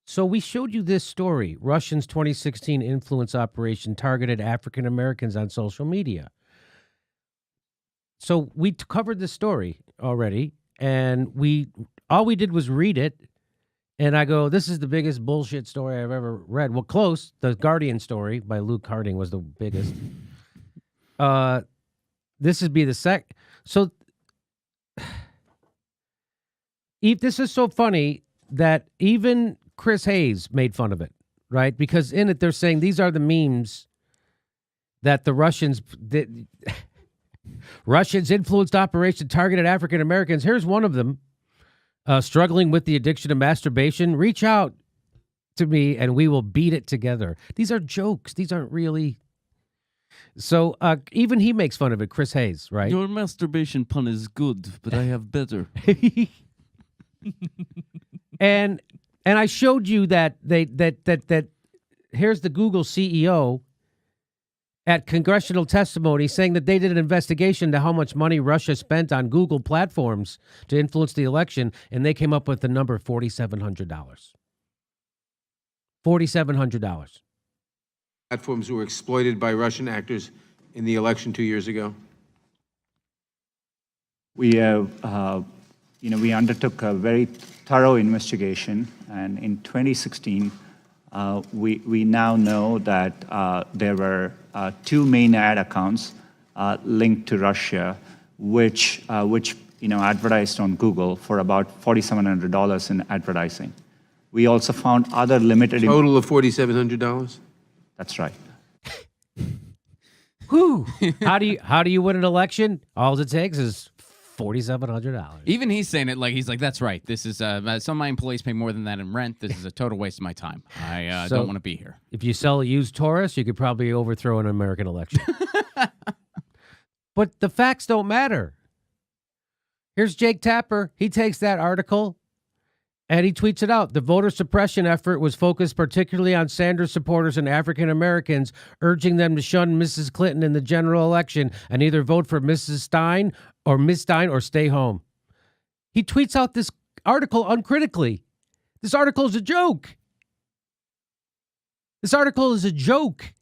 So we showed you this story. Russians' 2016 influence operation targeted African Americans on social media. So we covered the story already, and all we did was read it, and I go, this is the biggest bullshit story I've ever read. Well, close. The Guardian story by Luke Harding was the biggest. This would be the sec. So this is so funny that even Chris Hayes made fun of it, right? Because in it, they're saying these are the memes that the Russians did. Russians influenced operation targeted African Americans. Here's one of them. Struggling with the addiction to masturbation. Reach out to me and we will beat it together. These are jokes. These aren't really. So even he makes fun of it, Chris Hayes, right? Your masturbation pun is good, but I have better. And I showed you that that here's the Google CEO at congressional testimony saying that they did an investigation to how much money Russia spent on Google platforms to influence the election, and they came up with the number $4,700. $4,700. Platforms were exploited by Russian actors in the election 2 years ago? We have, we undertook a very thorough investigation, and in 2016, we now know that there were two main ad accounts linked to Russia, which advertised on Google for about $4,700 in advertising. We also found other limited. Total of $4,700? That's right. Whew. How do you win an election? All it takes is $4,700. Even he's saying it he's like, that's right. This is some of my employees pay more than that in rent. This is a total waste of my time. I don't want to be here. If you sell a used Taurus, you could probably overthrow an American election. But the facts don't matter. Here's Jake Tapper. He takes that article and he tweets it out. The voter suppression effort was focused particularly on Sanders supporters and African Americans, urging them to shun Mrs. Clinton in the general election and either vote for Mrs. Stein or Ms. Stein or stay home. He tweets out this article uncritically. This article is a joke. This article is a joke.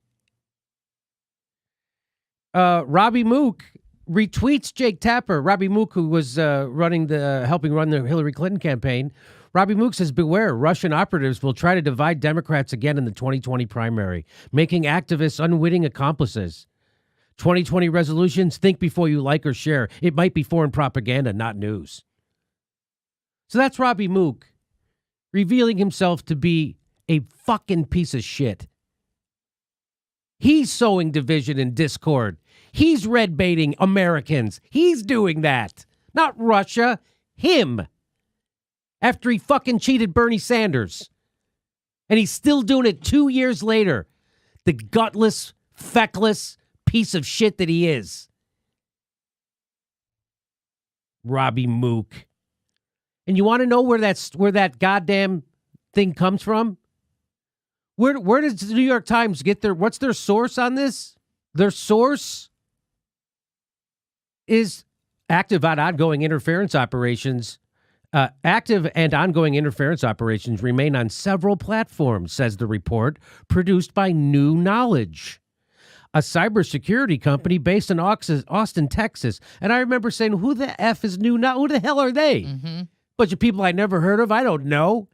Robbie Mook retweets Jake Tapper. Robbie Mook, who was helping run the Hillary Clinton campaign. Robbie Mook says, beware, Russian operatives will try to divide Democrats again in the 2020 primary, making activists unwitting accomplices. 2020 resolutions, think before you like or share. It might be foreign propaganda, not news. So that's Robbie Mook revealing himself to be a fucking piece of shit. He's sowing division and discord. He's red baiting Americans. He's doing that. Not Russia. Him. After he fucking cheated Bernie Sanders. And he's still doing it 2 years later. The gutless, feckless piece of shit that he is. Robbie Mook. And you want to know where that goddamn thing comes from? Where does the New York Times get what's their source on this? Their source is active and ongoing interference operations remain on several platforms, says the report, produced by New Knowledge, a cybersecurity company based in Austin, Texas. And I remember saying, who the F is New Knowledge? Who the hell are they? Mm-hmm. Bunch of people I never heard of. I don't know.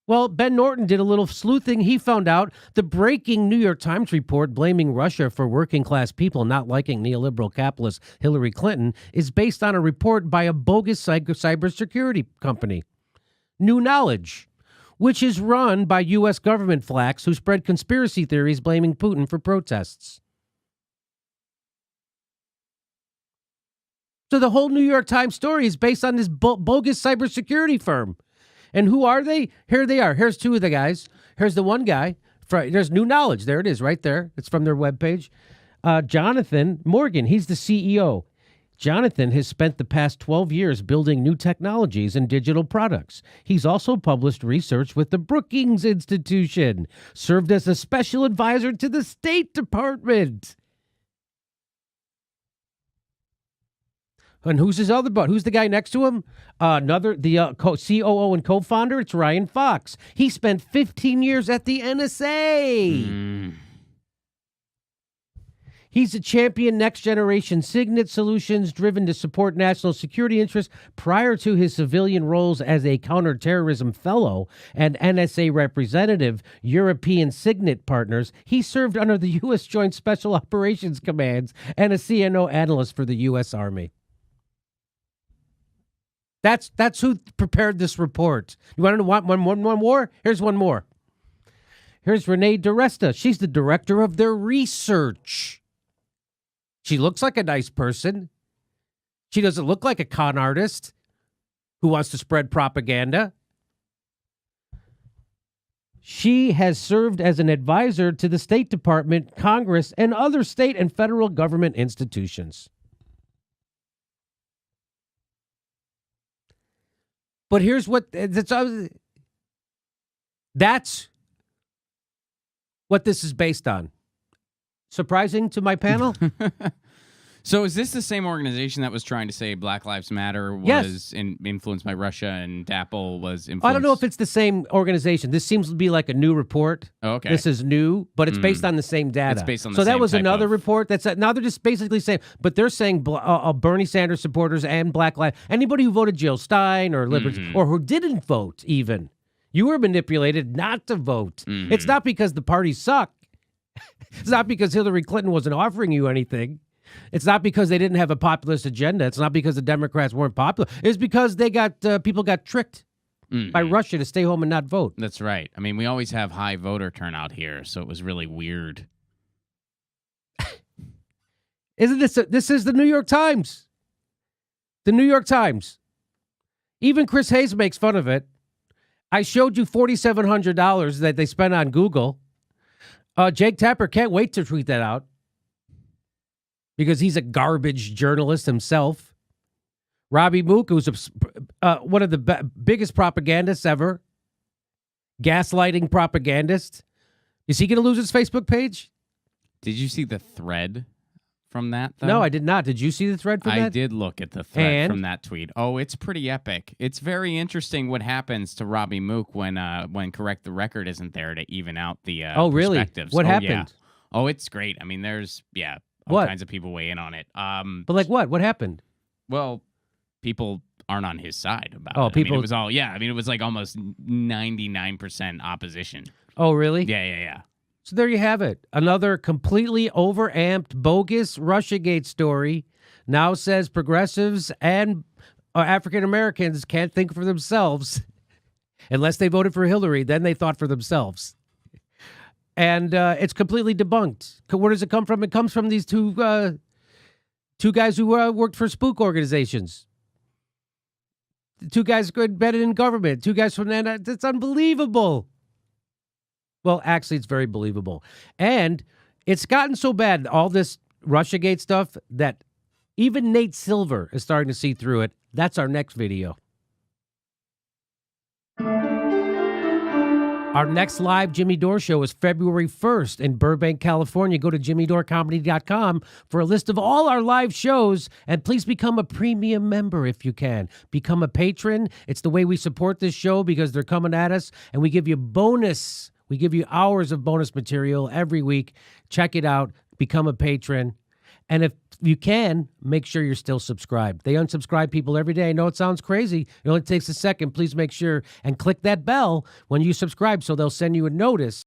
Well, Ben Norton did a little sleuthing. He found out the breaking New York Times report blaming Russia for working-class people not liking neoliberal capitalist Hillary Clinton is based on a report by a bogus cybersecurity company, New Knowledge, which is run by U.S. government flacks who spread conspiracy theories blaming Putin for protests. So the whole New York Times story is based on this bogus cybersecurity firm. And who are they? Here they are. Here's two of the guys. Here's the one guy. There's New Knowledge. There it is right there. It's from their webpage. Jonathan Morgan, he's the CEO. Jonathan has spent the past 12 years building new technologies and digital products. He's also published research with the Brookings Institution, served as a special advisor to the State Department. And who's his other butt? Who's the guy next to him? The COO and co-founder. It's Ryan Fox. He spent 15 years at the NSA. He's a champion next-generation signet solutions driven to support national security interests. Prior to his civilian roles as a counterterrorism fellow and NSA representative, European signet partners, he served under the U.S. Joint Special Operations Commands and a CNO analyst for the U.S. Army. That's who prepared this report. You want to know one more? Here's one more. Here's Renee DeResta. She's the director of their research. She looks like a nice person. She doesn't look like a con artist who wants to spread propaganda. She has served as an advisor to the State Department, Congress, and other state and federal government institutions. But here's what that's what this is based on. Surprising to my panel? So is this the same organization that was trying to say Black Lives Matter was Yes. influenced by Russia and Apple was influenced? I don't know if it's the same organization. This seems to be like a new report. Oh, okay. This is new, but it's based on the same data. It's based on the so that same was type another of- report. Now they're just basically saying, but they're saying Bernie Sanders supporters and Black Lives, anybody who voted Jill Stein or Liberty or who didn't vote even, you were manipulated not to vote. It's not because the parties suck. It's not because Hillary Clinton wasn't offering you anything. It's not because they didn't have a populist agenda. It's not because the Democrats weren't popular. It's because they got people got tricked by Russia to stay home and not vote. That's right. I mean, we always have high voter turnout here, so it was really weird. Isn't this is the New York Times? The New York Times. Even Chris Hayes makes fun of it. I showed you $4,700 that they spent on Google. Jake Tapper can't wait to tweet that out because he's a garbage journalist himself. Robbie Mook, who's one of the biggest propagandists ever, gaslighting propagandist. Is he going to lose his Facebook page? Did you see the thread from that, though? No, I did not. Did you see the thread from that? I did look at the thread And? from that tweet. Oh, it's pretty epic. It's very interesting what happens to Robbie Mook when Correct the Record isn't there to even out the Oh, really? perspectives. What Oh, happened? yeah. Oh, it's great. I mean, there's all What? kinds of people weigh in on it. But like what? What happened? Well, people aren't on his side about Oh, it. I mean, people- it was all it was like almost 99% opposition. Oh, really? Yeah. So there you have it. Another completely overamped, bogus RussiaGate story now says progressives and African Americans can't think for themselves unless they voted for Hillary. Then they thought for themselves. And it's completely debunked. Where does it come from? It comes from these two guys who worked for spook organizations. Two guys embedded in government. Two guys from that. It's unbelievable. Well, actually, it's very believable. And it's gotten so bad, all this RussiaGate stuff, that even Nate Silver is starting to see through it. That's our next video. Our next live Jimmy Dore show is February 1st in Burbank, California. Go to jimmydorcomedy.com for a list of all our live shows, and please become a premium member if you can. Become a patron. It's the way we support this show because they're coming at us, and we give you bonus. We give you hours of bonus material every week. Check it out. Become a patron. And if you can, make sure you're still subscribed. They unsubscribe people every day. I know it sounds crazy. It only takes a second. Please make sure and click that bell when you subscribe so they'll send you a notice